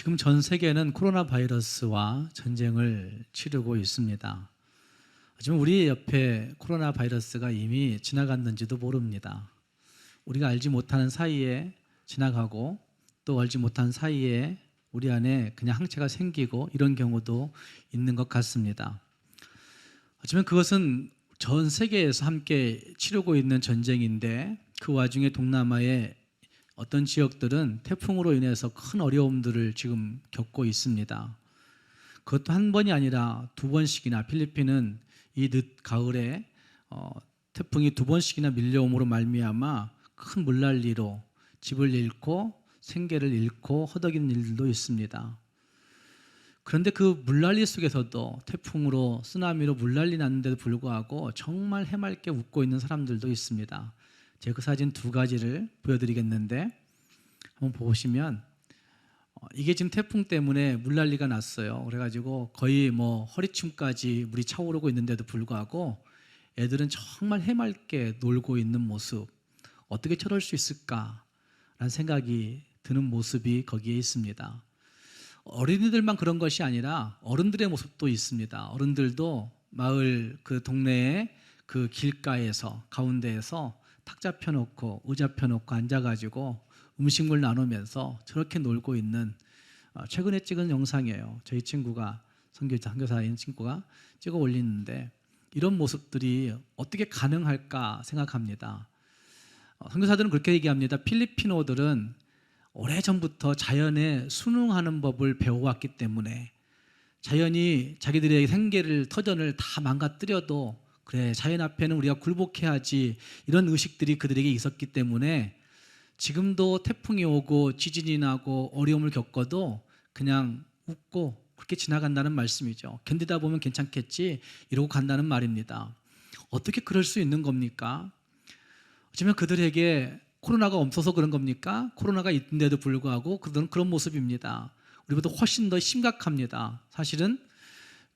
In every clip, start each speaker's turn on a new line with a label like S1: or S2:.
S1: 지금 전 세계는 코로나 바이러스와 전쟁을 치르고 있습니다. 하지만 우리 옆에 코로나 바이러스가 이미 지나갔는지도 모릅니다. 우리가 알지 못하는 사이에 지나가고 또 알지 못한 사이에 우리 안에 그냥 항체가 생기고 이런 경우도 있는 것 같습니다. 하지만 그것은 전 세계에서 함께 치르고 있는 전쟁인데 그 와중에 동남아의 어떤 지역들은 태풍으로 인해서 큰 어려움들을 지금 겪고 있습니다. 그것도 한 번이 아니라 두 번씩이나 필리핀은 이 늦가을에 태풍이 두 번씩이나 밀려옴으로 말미암아 큰 물난리로 집을 잃고 생계를 잃고 허덕이는 일들도 있습니다. 그런데 그 물난리 속에서도 태풍으로 쓰나미로 물난리 났는데도 불구하고 정말 해맑게 웃고 있는 사람들도 있습니다. 제가 그 사진 두 가지를 보여드리겠는데 한번 보시면 이게 지금 태풍 때문에 물난리가 났어요. 그래가지고 거의 허리춤까지 물이 차오르고 있는데도 불구하고 애들은 정말 해맑게 놀고 있는 모습, 어떻게 저럴 수 있을까라는 생각이 드는 모습이 거기에 있습니다. 어린이들만 그런 것이 아니라 어른들의 모습도 있습니다. 어른들도 마을 그 동네의 그 길가에서 가운데에서 탁자 펴놓고 의자 펴놓고 앉아가지고 음식물 나누면서 저렇게 놀고 있는 최근에 찍은 영상이에요. 저희 친구가 선교사인 친구가 찍어 올리는데 이런 모습들이 어떻게 가능할까 생각합니다. 선교사들은 그렇게 얘기합니다. 필리핀어들은 오래전부터 자연에 순응하는 법을 배워왔기 때문에 자연이 자기들의 생계를 터전을 다 망가뜨려도 그래 자연 앞에는 우리가 굴복해야지 이런 의식들이 그들에게 있었기 때문에 지금도 태풍이 오고 지진이 나고 어려움을 겪어도 그냥 웃고 그렇게 지나간다는 말씀이죠. 견디다 보면 괜찮겠지 이러고 간다는 말입니다. 어떻게 그럴 수 있는 겁니까? 어쩌면 그들에게 코로나가 없어서 그런 겁니까? 코로나가 있는데도 불구하고 그들은 그런 모습입니다. 우리보다 훨씬 더 심각합니다. 사실은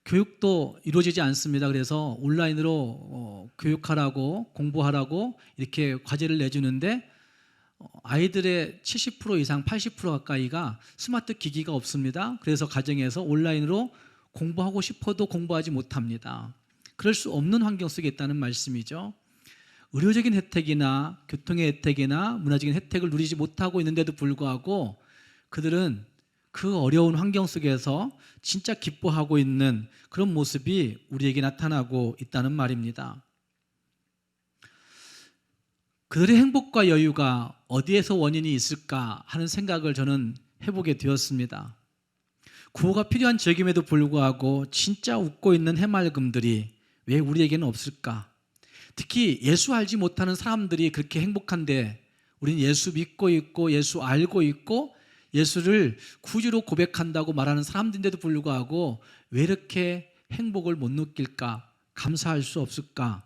S1: 교육도 이루어지지 않습니다. 그래서 온라인으로 교육하라고 공부하라고 이렇게 과제를 내주는데 아이들의 70% 이상 80% 가까이가 스마트 기기가 없습니다. 그래서 가정에서 온라인으로 공부하고 싶어도 공부하지 못합니다. 그럴 수 없는 환경 속에 있다는 말씀이죠. 의료적인 혜택이나 교통의 혜택이나 문화적인 혜택을 누리지 못하고 있는데도 불구하고 그들은 그 어려운 환경 속에서 진짜 기뻐하고 있는 그런 모습이 우리에게 나타나고 있다는 말입니다. 그들의 행복과 여유가 어디에서 원인이 있을까 하는 생각을 저는 해보게 되었습니다. 구호가 필요한 지역임에도 불구하고 진짜 웃고 있는 해맑음들이 왜 우리에게는 없을까? 특히 예수 알지 못하는 사람들이 그렇게 행복한데 우리는 예수 믿고 있고 예수 알고 있고 예수를 구주로 고백한다고 말하는 사람들인데도 불구하고 왜 이렇게 행복을 못 느낄까? 감사할 수 없을까?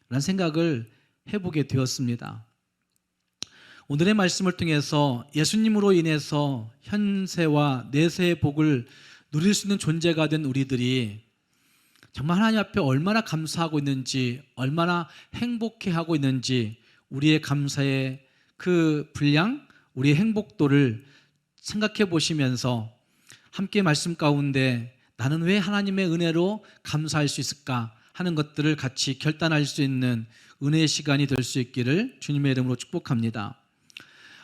S1: 라는 생각을 해보게 되었습니다. 오늘의 말씀을 통해서 예수님으로 인해서 현세와 내세의 복을 누릴 수 있는 존재가 된 우리들이 정말 하나님 앞에 얼마나 감사하고 있는지, 얼마나 행복해하고 있는지 우리의 감사의 그 분량, 우리의 행복도를 생각해 보시면서 함께 말씀 가운데 나는 왜 하나님의 은혜로 감사할 수 있을까 하는 것들을 같이 결단할 수 있는 은혜의 시간이 될 수 있기를 주님의 이름으로 축복합니다.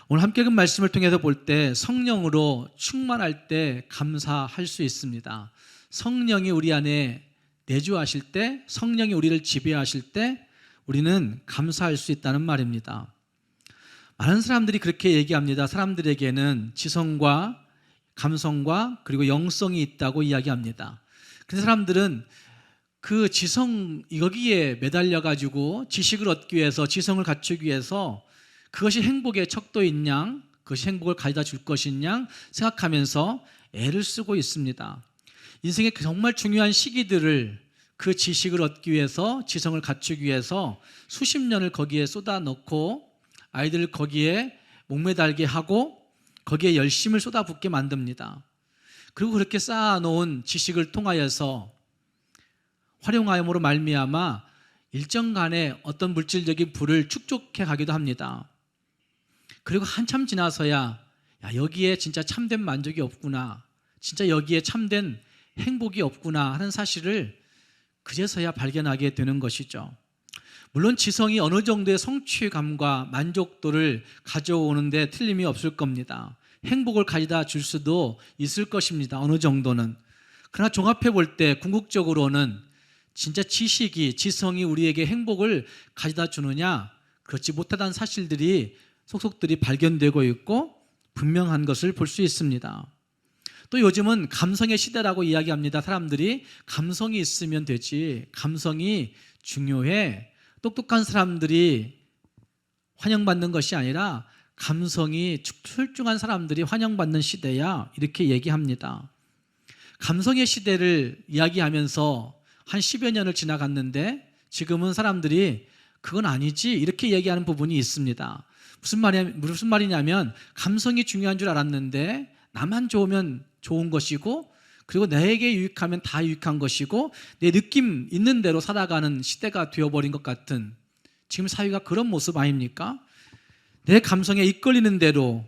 S1: 오늘 함께 그 말씀을 통해서 볼 때 성령으로 충만할 때 감사할 수 있습니다. 성령이 우리 안에 내주하실 때, 성령이 우리를 지배하실 때 우리는 감사할 수 있다는 말입니다. 많은 사람들이 그렇게 얘기합니다. 사람들에게는 지성과 감성과 그리고 영성이 있다고 이야기합니다. 그런데 사람들은 그 지성 여기에 매달려 가지고 지식을 얻기 위해서 지성을 갖추기 위해서 그것이 행복의 척도인 양, 그것이 행복을 가져다 줄 것인 양 생각하면서 애를 쓰고 있습니다. 인생의 정말 중요한 시기들을 그 지식을 얻기 위해서 지성을 갖추기 위해서 수십 년을 거기에 쏟아넣고 아이들을 거기에 목매달게 하고 거기에 열심을 쏟아붓게 만듭니다. 그리고 그렇게 쌓아놓은 지식을 통하여서 활용하므로 말미암아 일정간의 어떤 물질적인 부를 축적해 가기도 합니다. 그리고 한참 지나서야 야, 여기에 진짜 참된 만족이 없구나, 진짜 여기에 참된 행복이 없구나 하는 사실을 그제서야 발견하게 되는 것이죠. 물론 지성이 어느 정도의 성취감과 만족도를 가져오는데 틀림이 없을 겁니다. 행복을 가져다 줄 수도 있을 것입니다. 어느 정도는. 그러나 종합해 볼 때 궁극적으로는 진짜 지식이, 지성이 우리에게 행복을 가져다 주느냐, 그렇지 못하다는 사실들이 속속들이 발견되고 있고 분명한 것을 볼 수 있습니다. 또 요즘은 감성의 시대라고 이야기합니다. 사람들이 감성이 있으면 되지, 감성이 중요해, 똑똑한 사람들이 환영받는 것이 아니라 감성이 출중한 사람들이 환영받는 시대야, 이렇게 얘기합니다. 감성의 시대를 이야기하면서 한 10여 년을 지나갔는데 지금은 사람들이 그건 아니지 이렇게 얘기하는 부분이 있습니다. 무슨 말이냐면 감성이 중요한 줄 알았는데 나만 좋으면 좋은 것이고, 그리고 나에게 유익하면 다 유익한 것이고, 내 느낌 있는 대로 살아가는 시대가 되어버린 것 같은 지금 사회가 그런 모습 아닙니까? 내 감성에 이끌리는 대로,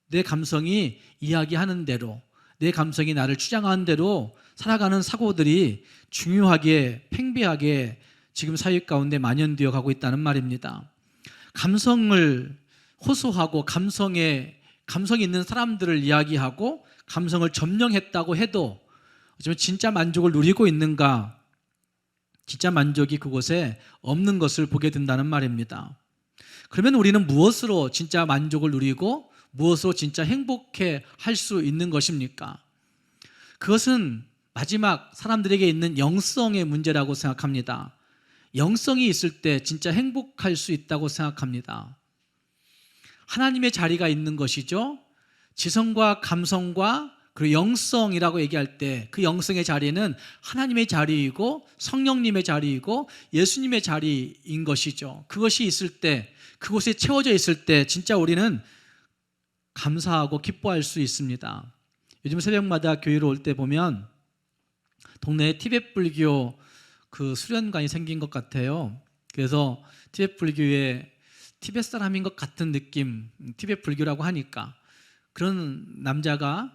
S1: 내 감성이 이야기하는 대로, 내 감성이 나를 주장하는 대로 살아가는 사고들이 중요하게, 팽배하게 지금 사회 가운데 만연되어 가고 있다는 말입니다. 감성을 호소하고 감성 있는 사람들을 이야기하고 감성을 점령했다고 해도 어쩌면 진짜 만족을 누리고 있는가, 진짜 만족이 그곳에 없는 것을 보게 된다는 말입니다. 그러면 우리는 무엇으로 진짜 만족을 누리고 무엇으로 진짜 행복해 할 수 있는 것입니까? 그것은 마지막 사람들에게 있는 영성의 문제라고 생각합니다. 영성이 있을 때 진짜 행복할 수 있다고 생각합니다. 하나님의 자리가 있는 것이죠. 지성과 감성과 그리고 영성이라고 얘기할 때 그 영성의 자리는 하나님의 자리이고 성령님의 자리이고 예수님의 자리인 것이죠. 그것이 있을 때, 그곳에 채워져 있을 때 진짜 우리는 감사하고 기뻐할 수 있습니다. 요즘 새벽마다 교회로 올 때 보면 동네에 티베트 불교 그 수련관이 생긴 것 같아요. 그래서 티베트 불교에 티베트 사람인 것 같은 느낌, 티베트 불교라고 하니까 그런 남자가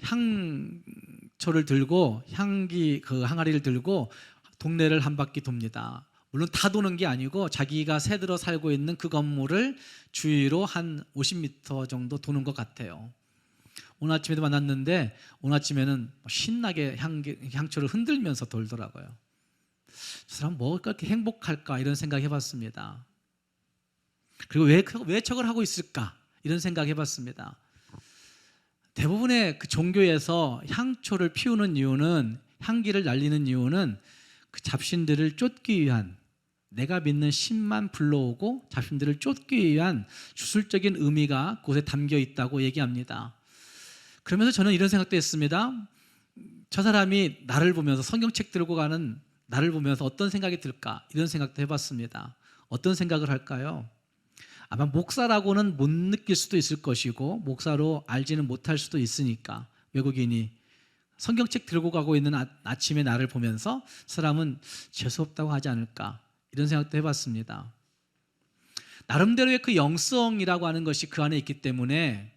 S1: 향초를 들고, 향기 그 항아리를 들고 동네를 한 바퀴 돕니다. 물론 다 도는 게 아니고 자기가 새들어 살고 있는 그 건물을 주위로 한 50m 정도 도는 것 같아요. 오늘 아침에도 만났는데 오늘 아침에는 신나게 향초를 흔들면서 돌더라고요. 저 사람 뭐 그렇게 행복할까 이런 생각 해봤습니다. 그리고 왜 저걸 하고 있을까 이런 생각 해봤습니다. 대부분의 그 종교에서 향초를 피우는 이유는, 향기를 날리는 이유는 그 잡신들을 쫓기 위한, 내가 믿는 신만 불러오고 잡신들을 쫓기 위한 주술적인 의미가 그곳에 담겨 있다고 얘기합니다. 그러면서 저는 이런 생각도 했습니다. 저 사람이 나를 보면서, 성경책 들고 가는 나를 보면서 어떤 생각이 들까 이런 생각도 해봤습니다. 어떤 생각을 할까요? 아마 목사라고는 못 느낄 수도 있을 것이고 목사로 알지는 못할 수도 있으니까, 외국인이 성경책 들고 가고 있는 아침에 나를 보면서 사람은 재수없다고 하지 않을까 이런 생각도 해봤습니다. 나름대로의 그 영성이라고 하는 것이 그 안에 있기 때문에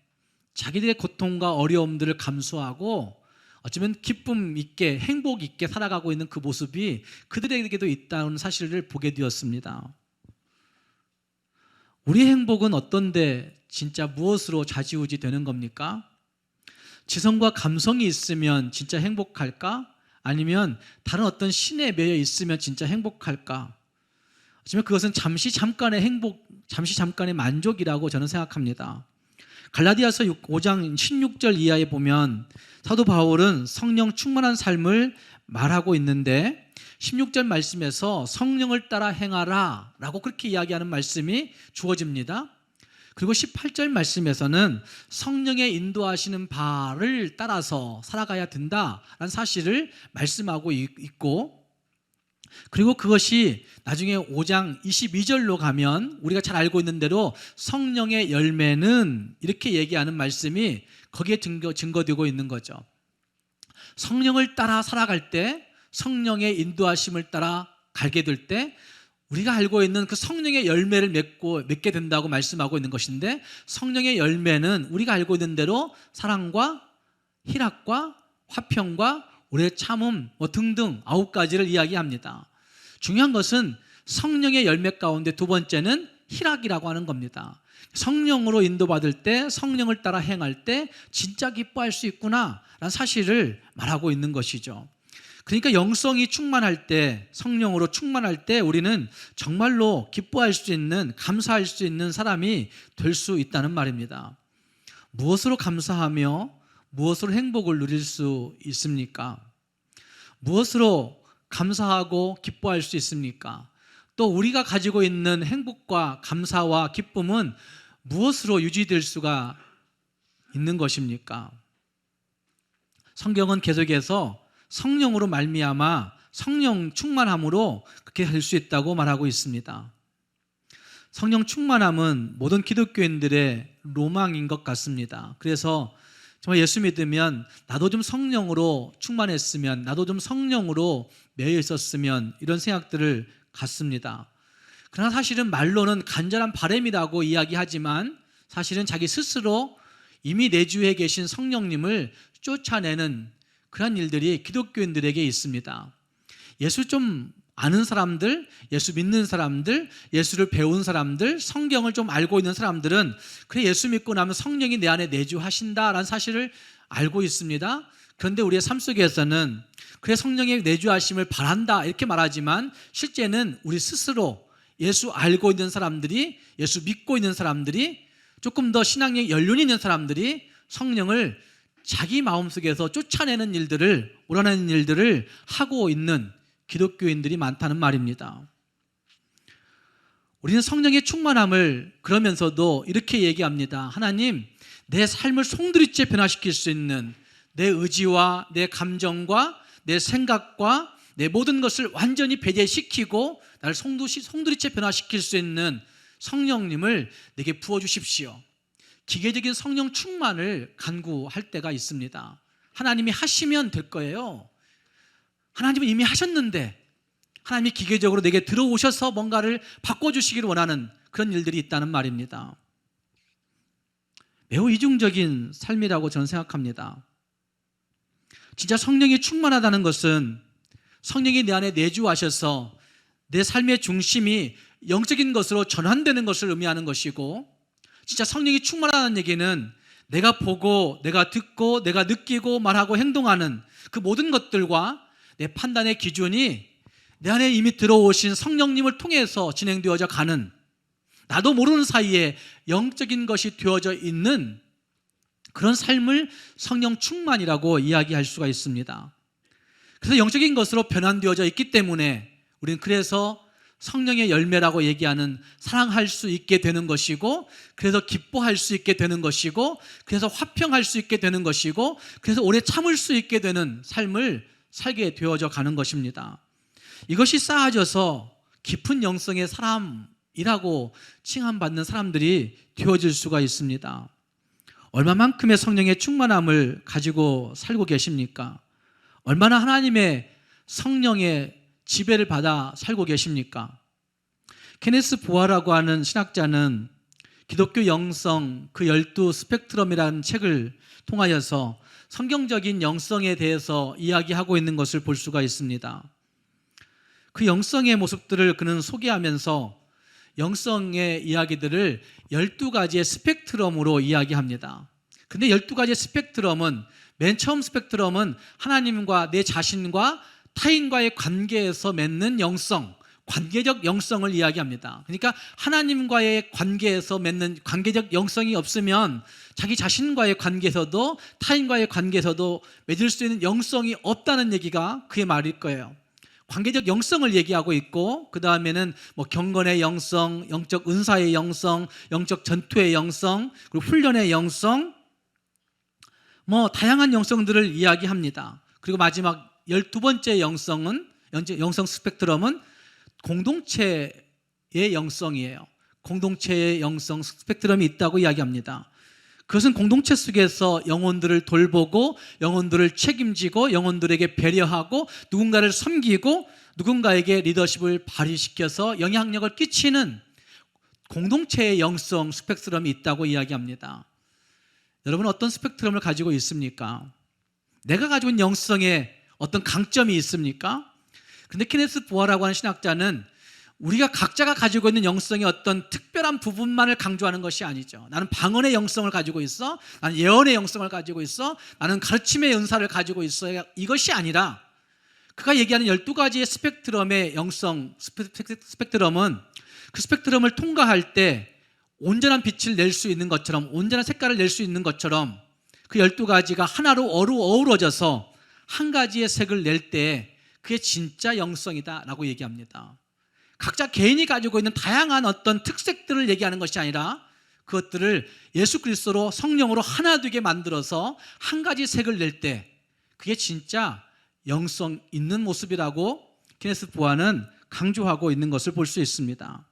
S1: 자기들의 고통과 어려움들을 감수하고 어쩌면 기쁨 있게, 행복 있게 살아가고 있는 그 모습이 그들에게도 있다는 사실을 보게 되었습니다. 우리 행복은 어떤데 진짜 무엇으로 좌지우지 되는 겁니까? 지성과 감성이 있으면 진짜 행복할까? 아니면 다른 어떤 신에 매여 있으면 진짜 행복할까? 하지만 그것은 잠시 잠깐의 행복, 잠시 잠깐의 만족이라고 저는 생각합니다. 갈라디아서 5장 16절 이하에 보면 사도 바울은 성령 충만한 삶을 말하고 있는데 16절 말씀에서 성령을 따라 행하라 라고 그렇게 이야기하는 말씀이 주어집니다. 그리고 18절 말씀에서는 성령의 인도하시는 바를 따라서 살아가야 된다라는 사실을 말씀하고 있고, 그리고 그것이 나중에 5장 22절로 가면 우리가 잘 알고 있는 대로 성령의 열매는 이렇게 얘기하는 말씀이 거기에 증거되고 있는 거죠. 성령을 따라 살아갈 때, 성령의 인도하심을 따라 가게 될 때 우리가 알고 있는 그 성령의 열매를 맺게 된다고 말씀하고 있는 것인데, 성령의 열매는 우리가 알고 있는 대로 사랑과 희락과 화평과 오래 참음 등등 9가지를 이야기합니다. 중요한 것은 성령의 열매 가운데 두 번째는 희락이라고 하는 겁니다. 성령으로 인도받을 때, 성령을 따라 행할 때 진짜 기뻐할 수 있구나 라는 사실을 말하고 있는 것이죠. 그러니까 영성이 충만할 때, 성령으로 충만할 때 우리는 정말로 기뻐할 수 있는, 감사할 수 있는 사람이 될 수 있다는 말입니다. 무엇으로 감사하며 무엇으로 행복을 누릴 수 있습니까? 무엇으로 감사하고 기뻐할 수 있습니까? 또 우리가 가지고 있는 행복과 감사와 기쁨은 무엇으로 유지될 수가 있는 것입니까? 성경은 계속해서 성령으로 말미암아 성령 충만함으로 그렇게 할 수 있다고 말하고 있습니다. 성령 충만함은 모든 기독교인들의 로망인 것 같습니다. 그래서 정말 예수 믿으면 나도 좀 성령으로 충만했으면, 나도 좀 성령으로 매여 있었으면, 이런 생각들을 갖습니다. 그러나 사실은 말로는 간절한 바람이라고 이야기하지만 사실은 자기 스스로 이미 내주에 계신 성령님을 쫓아내는 그런 일들이 기독교인들에게 있습니다. 예수 좀 아는 사람들, 예수 믿는 사람들, 예수를 배운 사람들, 성경을 좀 알고 있는 사람들은 그래, 예수 믿고 나면 성령이 내 안에 내주하신다라는 사실을 알고 있습니다. 그런데 우리의 삶 속에서는 그래, 성령의 내주하심을 바란다 이렇게 말하지만 실제는 우리 스스로 예수 알고 있는 사람들이, 예수 믿고 있는 사람들이, 조금 더 신앙의 연륜이 있는 사람들이 성령을 자기 마음속에서 쫓아내는 일들을, 우러나는 일들을 하고 있는 기독교인들이 많다는 말입니다. 우리는 성령의 충만함을 그러면서도 이렇게 얘기합니다. 하나님, 내 삶을 송두리째 변화시킬 수 있는, 내 의지와 내 감정과 내 생각과 내 모든 것을 완전히 배제시키고 나를 송두리째 변화시킬 수 있는 성령님을 내게 부어주십시오. 기계적인 성령 충만을 간구할 때가 있습니다. 하나님이 하시면 될 거예요. 하나님은 이미 하셨는데 하나님이 기계적으로 내게 들어오셔서 뭔가를 바꿔주시기를 원하는 그런 일들이 있다는 말입니다. 매우 이중적인 삶이라고 저는 생각합니다. 진짜 성령이 충만하다는 것은 성령이 내 안에 내주하셔서 내 삶의 중심이 영적인 것으로 전환되는 것을 의미하는 것이고, 진짜 성령이 충만하다는 얘기는 내가 보고, 내가 듣고, 내가 느끼고, 말하고, 행동하는 그 모든 것들과 내 판단의 기준이 내 안에 이미 들어오신 성령님을 통해서 진행되어져 가는, 나도 모르는 사이에 영적인 것이 되어져 있는 그런 삶을 성령 충만이라고 이야기할 수가 있습니다. 그래서 영적인 것으로 변환되어져 있기 때문에 우리는 그래서 성령의 열매라고 얘기하는 사랑할 수 있게 되는 것이고, 그래서 기뻐할 수 있게 되는 것이고, 그래서 화평할 수 있게 되는 것이고, 그래서 오래 참을 수 있게 되는 삶을 살게 되어져 가는 것입니다. 이것이 쌓아져서 깊은 영성의 사람이라고 칭함받는 사람들이 되어질 수가 있습니다. 얼마만큼의 성령의 충만함을 가지고 살고 계십니까? 얼마나 하나님의 성령의 지배를 받아 살고 계십니까? 케네스 보아라고 하는 신학자는 기독교 영성 그 12 스펙트럼이라는 책을 통하여서 성경적인 영성에 대해서 이야기하고 있는 것을 볼 수가 있습니다. 그 영성의 모습들을 그는 소개하면서 영성의 이야기들을 12가지의 스펙트럼으로 이야기합니다. 근데 12가지의 스펙트럼은, 맨 처음 스펙트럼은 하나님과 내 자신과 타인과의 관계에서 맺는 영성, 관계적 영성을 이야기합니다. 그러니까 하나님과의 관계에서 맺는 관계적 영성이 없으면 자기 자신과의 관계에서도 타인과의 관계에서도 맺을 수 있는 영성이 없다는 얘기가 그의 말일 거예요. 관계적 영성을 얘기하고 있고, 그 다음에는 경건의 영성, 영적 은사의 영성, 영적 전투의 영성, 그리고 훈련의 영성, 다양한 영성들을 이야기합니다. 그리고 마지막 12번째 영성은, 영성 스펙트럼은 공동체의 영성이에요. 공동체의 영성 스펙트럼이 있다고 이야기합니다. 그것은 공동체 속에서 영혼들을 돌보고, 영혼들을 책임지고, 영혼들에게 배려하고, 누군가를 섬기고, 누군가에게 리더십을 발휘시켜서 영향력을 끼치는 공동체의 영성 스펙트럼이 있다고 이야기합니다. 여러분 어떤 스펙트럼을 가지고 있습니까? 내가 가지고 있는 영성에 어떤 강점이 있습니까? 근데 케네스 보아라고 하는 신학자는 우리가 각자가 가지고 있는 영성의 어떤 특별한 부분만을 강조하는 것이 아니죠. 나는 방언의 영성을 가지고 있어, 나는 예언의 영성을 가지고 있어, 나는 가르침의 은사를 가지고 있어, 이것이 아니라 그가 얘기하는 12가지의 스펙트럼의 영성 스펙트럼은 그 스펙트럼을 통과할 때 온전한 빛을 낼 수 있는 것처럼, 온전한 색깔을 낼 수 있는 것처럼 그 12가지가 하나로 어우러져서 한 가지의 색을 낼 때 그게 진짜 영성이다 라고 얘기합니다. 각자 개인이 가지고 있는 다양한 어떤 특색들을 얘기하는 것이 아니라 그것들을 예수 그리스도로 성령으로 하나 되게 만들어서 한 가지 색을 낼 때 그게 진짜 영성 있는 모습이라고 케네스 보아는 강조하고 있는 것을 볼 수 있습니다.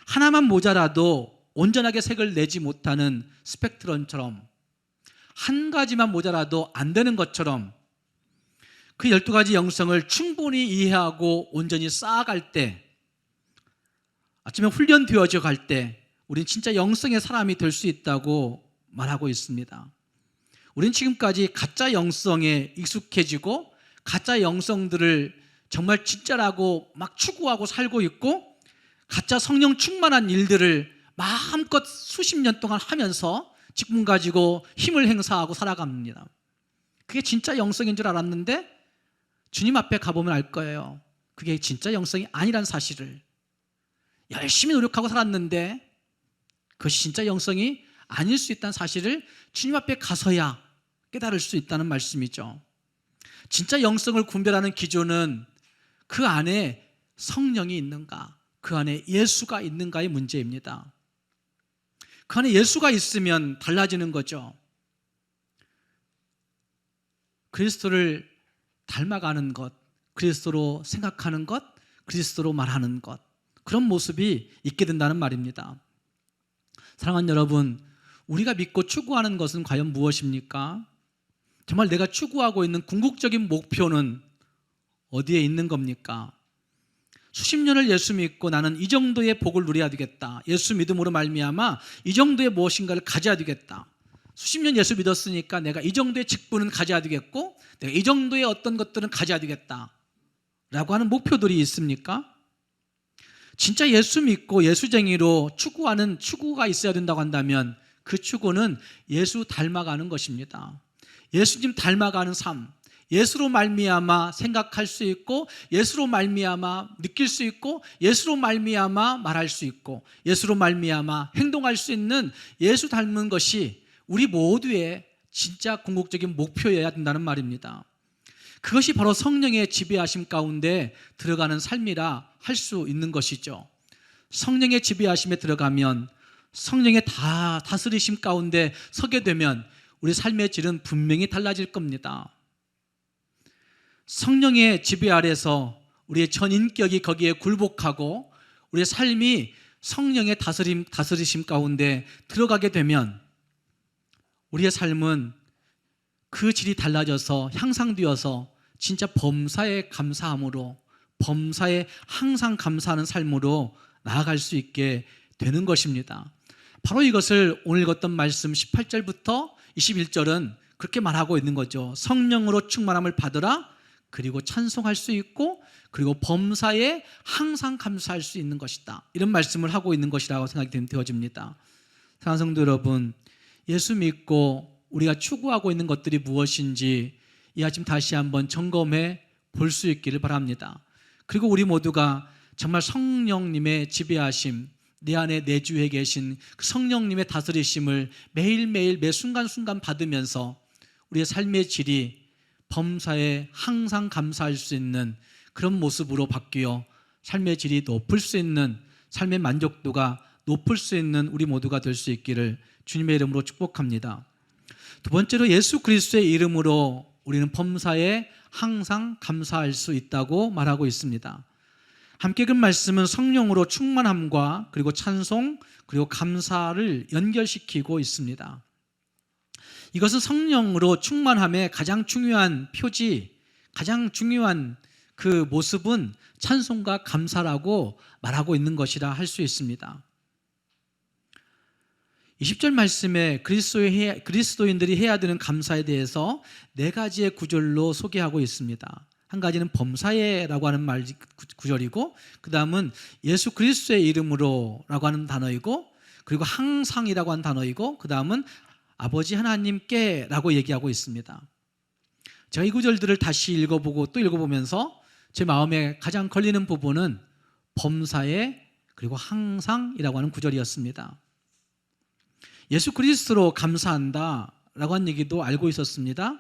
S1: 하나만 모자라도 온전하게 색을 내지 못하는 스펙트럼처럼, 한 가지만 모자라도 안 되는 것처럼 그 12가지 영성을 충분히 이해하고 온전히 쌓아갈 때, 아침에 훈련되어져 갈 때 우린 진짜 영성의 사람이 될 수 있다고 말하고 있습니다. 우린 지금까지 가짜 영성에 익숙해지고 가짜 영성들을 정말 진짜라고 막 추구하고 살고 있고, 가짜 성령 충만한 일들을 마음껏 수십 년 동안 하면서 직분 가지고 힘을 행사하고 살아갑니다. 그게 진짜 영성인 줄 알았는데 주님 앞에 가보면 알 거예요. 그게 진짜 영성이 아니란 사실을. 열심히 노력하고 살았는데 그것이 진짜 영성이 아닐 수 있다는 사실을 주님 앞에 가서야 깨달을 수 있다는 말씀이죠. 진짜 영성을 분별하는 기준은 그 안에 성령이 있는가, 그 안에 예수가 있는가의 문제입니다. 그 안에 예수가 있으면 달라지는 거죠. 그리스도를 닮아가는 것, 그리스도로 생각하는 것, 그리스도로 말하는 것, 그런 모습이 있게 된다는 말입니다. 사랑하는 여러분, 우리가 믿고 추구하는 것은 과연 무엇입니까? 정말 내가 추구하고 있는 궁극적인 목표는 어디에 있는 겁니까? 수십 년을 예수 믿고 나는 이 정도의 복을 누려야 되겠다, 예수 믿음으로 말미암아 이 정도의 무엇인가를 가져야 되겠다, 수십 년 예수 믿었으니까 내가 이 정도의 직분은 가져야 되겠고 내가 이 정도의 어떤 것들은 가져야 되겠다 라고 하는 목표들이 있습니까? 진짜 예수 믿고 예수쟁이로 추구하는 추구가 있어야 된다고 한다면 그 추구는 예수 닮아가는 것입니다. 예수님 닮아가는 삶, 예수로 말미암아 생각할 수 있고, 예수로 말미암아 느낄 수 있고, 예수로 말미암아 말할 수 있고, 예수로 말미암아 행동할 수 있는 예수 닮은 것이 우리 모두의 진짜 궁극적인 목표여야 된다는 말입니다. 그것이 바로 성령의 지배하심 가운데 들어가는 삶이라 할 수 있는 것이죠. 성령의 지배하심에 들어가면, 성령의 다스리심 가운데 서게 되면 우리 삶의 질은 분명히 달라질 겁니다. 성령의 지배 아래서 우리의 전인격이 거기에 굴복하고 우리의 삶이 성령의 다스리심 가운데 들어가게 되면 우리의 삶은 그 질이 달라져서 향상되어서 진짜 범사에 감사함으로, 범사에 항상 감사하는 삶으로 나아갈 수 있게 되는 것입니다. 바로 이것을 오늘 읽었던 말씀 18절부터 21절은 그렇게 말하고 있는 거죠. 성령으로 충만함을 받으라, 그리고 찬송할 수 있고, 그리고 범사에 항상 감사할 수 있는 것이다, 이런 말씀을 하고 있는 것이라고 생각이 되어집니다. 사랑하는 성도 여러분, 예수 믿고 우리가 추구하고 있는 것들이 무엇인지 이 아침 다시 한번 점검해 볼 수 있기를 바랍니다. 그리고 우리 모두가 정말 성령님의 지배하심, 내 안에 내주해 계신 그 성령님의 다스리심을 매일매일 매 순간순간 받으면서 우리의 삶의 질이 범사에 항상 감사할 수 있는 그런 모습으로 바뀌어 삶의 질이 높을 수 있는, 삶의 만족도가 높을 수 있는 우리 모두가 될 수 있기를 주님의 이름으로 축복합니다. 두 번째로, 예수 그리스도의 이름으로 우리는 범사에 항상 감사할 수 있다고 말하고 있습니다. 함께 읽은 말씀은 성령으로 충만함과 그리고 찬송 그리고 감사를 연결시키고 있습니다. 이것은 성령으로 충만함의 가장 중요한 표지, 가장 중요한 그 모습은 찬송과 감사라고 말하고 있는 것이라 할 수 있습니다. 20절 말씀에 그리스도인들이 해야 되는 감사에 대해서 4가지의 구절로 소개하고 있습니다. 한 가지는 범사에라고 하는 구절이고, 그 다음은 예수 그리스도의 이름으로라고 하는 단어이고, 그리고 항상이라고 하는 단어이고, 그 다음은 아버지 하나님께라고 얘기하고 있습니다. 제가 이 구절들을 다시 읽어보고 또 읽어보면서 제 마음에 가장 걸리는 부분은 범사에 그리고 항상이라고 하는 구절이었습니다. 예수 그리스도로 감사한다 라고 하는 얘기도 알고 있었습니다.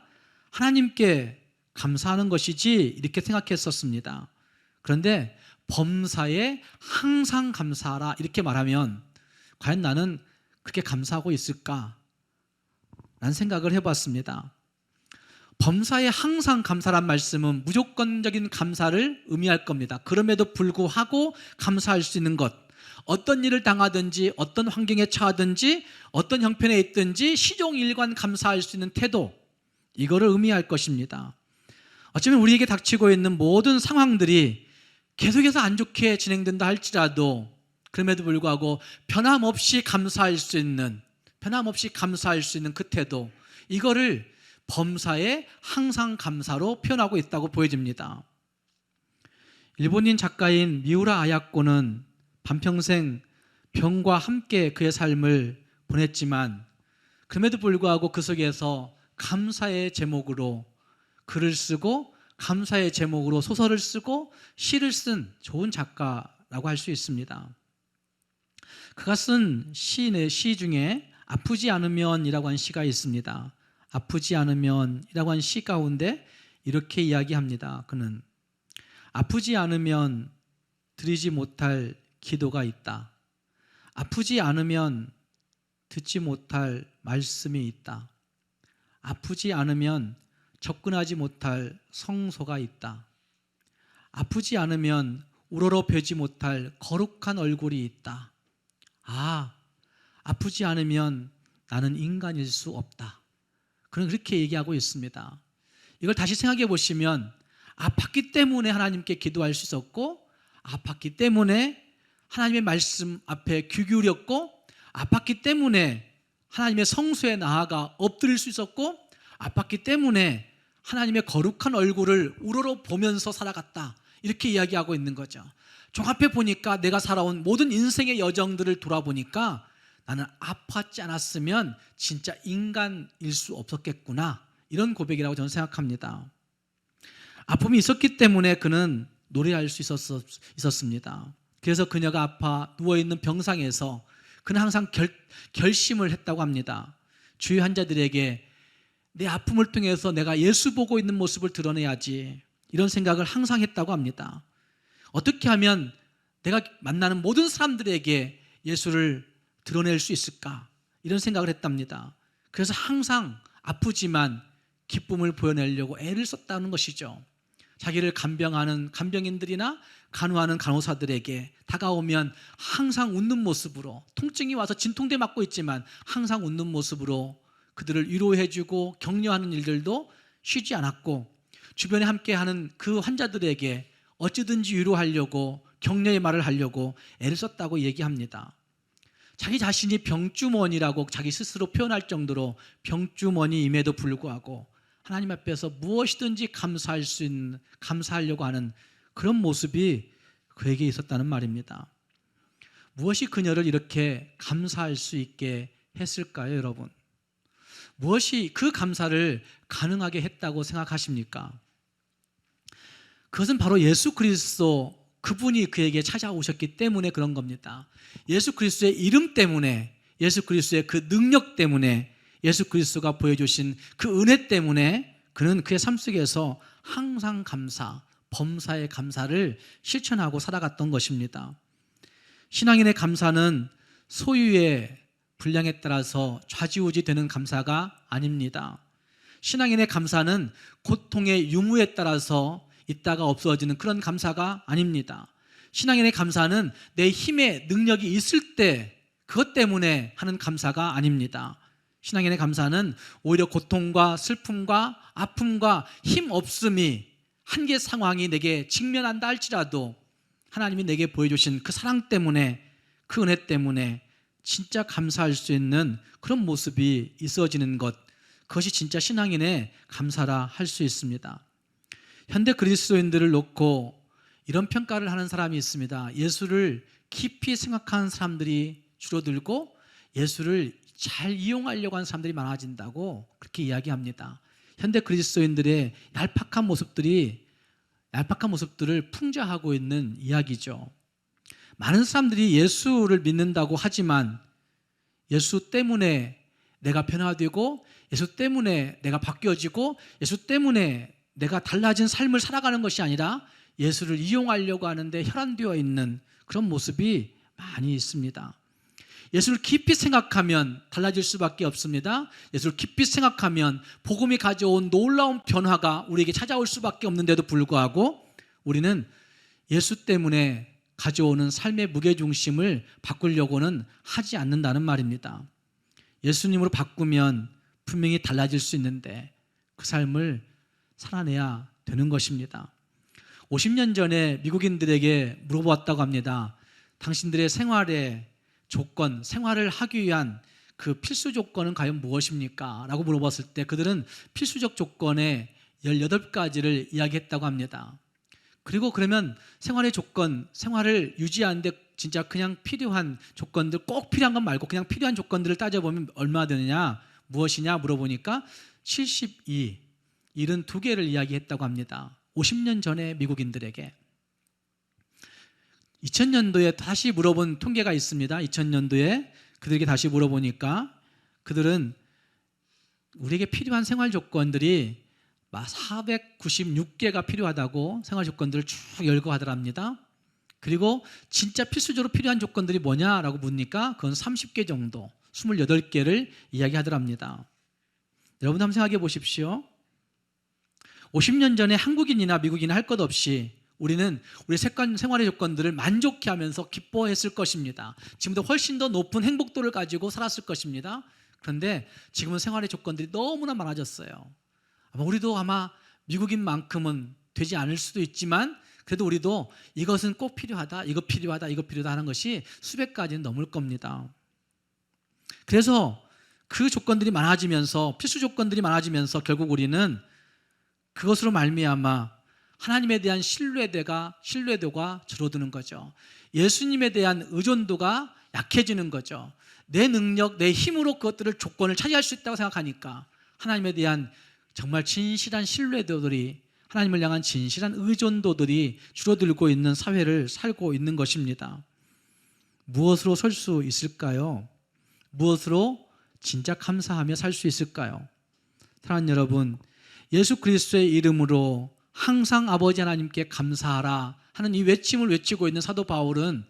S1: 하나님께 감사하는 것이지 이렇게 생각했었습니다. 그런데 범사에 항상 감사하라 이렇게 말하면 과연 나는 그렇게 감사하고 있을까? 라는 생각을 해봤습니다. 범사에 항상 감사란 말씀은 무조건적인 감사를 의미할 겁니다. 그럼에도 불구하고 감사할 수 있는 것, 어떤 일을 당하든지 어떤 환경에 처하든지 어떤 형편에 있든지 시종일관 감사할 수 있는 태도, 이거를 의미할 것입니다. 어쩌면 우리에게 닥치고 있는 모든 상황들이 계속해서 안 좋게 진행된다 할지라도 그럼에도 불구하고 변함없이 감사할 수 있는 그 태도, 이거를 범사에 항상 감사로 표현하고 있다고 보여집니다. 일본인 작가인 미우라 아야코는 반평생 병과 함께 그의 삶을 보냈지만 그럼에도 불구하고 그 속에서 감사의 제목으로 글을 쓰고 감사의 제목으로 소설을 쓰고 시를 쓴 좋은 작가라고 할 수 있습니다. 그가 쓴 시 중에 아프지 않으면이라고 하는 시가 있습니다. 아프지 않으면이라고 하는 시 가운데 이렇게 이야기합니다. 그는 아프지 않으면 드리지 못할 기도가 있다. 아프지 않으면 듣지 못할 말씀이 있다. 아프지 않으면 접근하지 못할 성소가 있다. 아프지 않으면 우러러뵈지 못할 거룩한 얼굴이 있다. 아프지 않으면 나는 인간일 수 없다. 그는 그렇게 얘기하고 있습니다. 이걸 다시 생각해 보시면 아팠기 때문에 하나님께 기도할 수 있었고, 아팠기 때문에 하나님의 말씀 앞에 귀 기울였고, 아팠기 때문에 하나님의 성소에 나아가 엎드릴 수 있었고, 아팠기 때문에 하나님의 거룩한 얼굴을 우러러 보면서 살아갔다. 이렇게 이야기하고 있는 거죠. 종합해 보니까 내가 살아온 모든 인생의 여정들을 돌아보니까 나는 아팠지 않았으면 진짜 인간일 수 없었겠구나, 이런 고백이라고 저는 생각합니다. 아픔이 있었기 때문에 그는 노래할 수 있었습니다. 그래서 그녀가 아파 누워있는 병상에서 그는 항상 결심을 했다고 합니다. 주위 환자들에게 내 아픔을 통해서 내가 예수 보고 있는 모습을 드러내야지, 이런 생각을 항상 했다고 합니다. 어떻게 하면 내가 만나는 모든 사람들에게 예수를 드러낼 수 있을까, 이런 생각을 했답니다. 그래서 항상 아프지만 기쁨을 보여내려고 애를 썼다는 것이죠. 자기를 간병하는 간병인들이나 간호하는 간호사들에게 다가오면 항상 웃는 모습으로, 통증이 와서 진통제 맞고 있지만 항상 웃는 모습으로 그들을 위로해주고 격려하는 일들도 쉬지 않았고, 주변에 함께하는 그 환자들에게 어찌든지 위로하려고 격려의 말을 하려고 애를 썼다고 얘기합니다. 자기 자신이 병주머니라고 자기 스스로 표현할 정도로 병주머니임에도 불구하고 하나님 앞에서 무엇이든지 감사하려고 하는 그런 모습이 그에게 있었다는 말입니다. 무엇이 그녀를 이렇게 감사할 수 있게 했을까요, 여러분? 무엇이 그 감사를 가능하게 했다고 생각하십니까? 그것은 바로 예수 그리스도, 그분이 그에게 찾아오셨기 때문에 그런 겁니다. 예수 그리스도의 이름 때문에, 예수 그리스도의 그 능력 때문에, 예수 그리스도가 보여주신 그 은혜 때문에 그는 그의 삶 속에서 항상 감사, 범사의 감사를 실천하고 살아갔던 것입니다. 신앙인의 감사는 소유의 분량에 따라서 좌지우지 되는 감사가 아닙니다. 신앙인의 감사는 고통의 유무에 따라서 있다가 없어지는 그런 감사가 아닙니다. 신앙인의 감사는 내 힘의 능력이 있을 때 그것 때문에 하는 감사가 아닙니다. 신앙인의 감사는 오히려 고통과 슬픔과 아픔과 힘 없음이 한계 상황이 내게 직면한다 할지라도 하나님이 내게 보여주신 그 사랑 때문에, 그 은혜 때문에 진짜 감사할 수 있는 그런 모습이 있어지는 것, 그것이 진짜 신앙인의 감사라 할 수 있습니다. 현대 그리스도인들을 놓고 이런 평가를 하는 사람이 있습니다. 예수를 깊이 생각하는 사람들이 줄어들고 예수를 잘 이용하려고 하는 사람들이 많아진다고 그렇게 이야기합니다. 현대 그리스도인들의 얄팍한 모습들을 풍자하고 있는 이야기죠. 많은 사람들이 예수를 믿는다고 하지만 예수 때문에 내가 변화되고 예수 때문에 내가 바뀌어지고 예수 때문에 내가 달라진 삶을 살아가는 것이 아니라 예수를 이용하려고 하는데 혈안되어 있는 그런 모습이 많이 있습니다. 예수를 깊이 생각하면 달라질 수밖에 없습니다. 예수를 깊이 생각하면 복음이 가져온 놀라운 변화가 우리에게 찾아올 수밖에 없는데도 불구하고 우리는 예수 때문에 가져오는 삶의 무게중심을 바꾸려고는 하지 않는다는 말입니다. 예수님으로 바꾸면 분명히 달라질 수 있는데 그 삶을 살아내야 되는 것입니다. 50년 전에 미국인들에게 물어보았다고 합니다. 당신들의 생활의 조건, 생활을 하기 위한 그 필수 조건은 과연 무엇입니까? 라고 물어봤을 때 그들은 필수적 조건의 18가지를 이야기했다고 합니다. 그리고 그러면 생활의 조건, 생활을 유지하는데 진짜 그냥 필요한 조건들, 꼭 필요한 것 말고 그냥 필요한 조건들을 따져보면 얼마 되느냐, 무엇이냐 물어보니까 72개를 이야기했다고 합니다. 50년 전에 미국인들에게. 2000년도에 다시 물어본 통계가 있습니다. 2000년도에 그들에게 다시 물어보니까 그들은 우리에게 필요한 생활 조건들이 496개가 필요하다고 생활 조건들을 쭉 열거하더랍니다. 그리고 진짜 필수적으로 필요한 조건들이 뭐냐라고 묻니까 그건 30개 정도, 28개를 이야기하더랍니다. 여러분 한번 생각해 보십시오. 50년 전에 한국인이나 미국인이나 할 것 없이 우리는 우리 생활의 조건들을 만족해 하면서 기뻐했을 것입니다. 지금보다 훨씬 더 높은 행복도를 가지고 살았을 것입니다. 그런데 지금은 생활의 조건들이 너무나 많아졌어요. 우리도 아마 미국인만큼은 되지 않을 수도 있지만 그래도 우리도 이것은 꼭 필요하다, 이거 필요하다, 이거 필요하다 하는 것이 수백 가지는 넘을 겁니다. 그래서 그 조건들이 많아지면서, 필수 조건들이 많아지면서 결국 우리는 그것으로 말미암아 하나님에 대한 신뢰도가 줄어드는 거죠. 예수님에 대한 의존도가 약해지는 거죠. 내 능력, 내 힘으로 그것들을 조건을 차지할 수 있다고 생각하니까 하나님에 대한 정말 진실한 신뢰도들이, 하나님을 향한 진실한 의존도들이 줄어들고 있는 사회를 살고 있는 것입니다. 무엇으로 설 수 있을까요? 무엇으로 진짜 감사하며 살 수 있을까요? 사랑하는 여러분, 예수 그리스도의 이름으로 항상 아버지 하나님께 감사하라 하는 이 외침을 외치고 있는 사도 바울은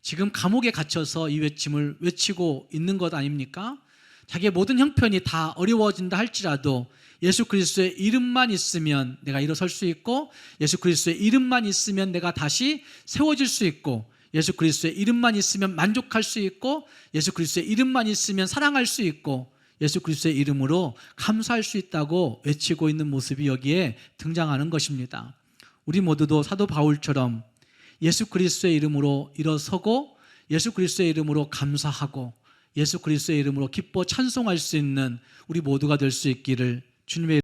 S1: 지금 감옥에 갇혀서 이 외침을 외치고 있는 것 아닙니까? 자기의 모든 형편이 다 어려워진다 할지라도 예수 그리스도의 이름만 있으면 내가 일어설 수 있고, 예수 그리스도의 이름만 있으면 내가 다시 세워질 수 있고, 예수 그리스도의 이름만 있으면 만족할 수 있고, 예수 그리스도의 이름만 있으면 사랑할 수 있고, 예수 그리스도의 이름으로 감사할 수 있다고 외치고 있는 모습이 여기에 등장하는 것입니다. 우리 모두도 사도 바울처럼 예수 그리스도의 이름으로 일어서고 예수 그리스도의 이름으로 감사하고 예수 그리스도의 이름으로 기뻐 찬송할 수 있는 우리 모두가 될 수 있기를 주님의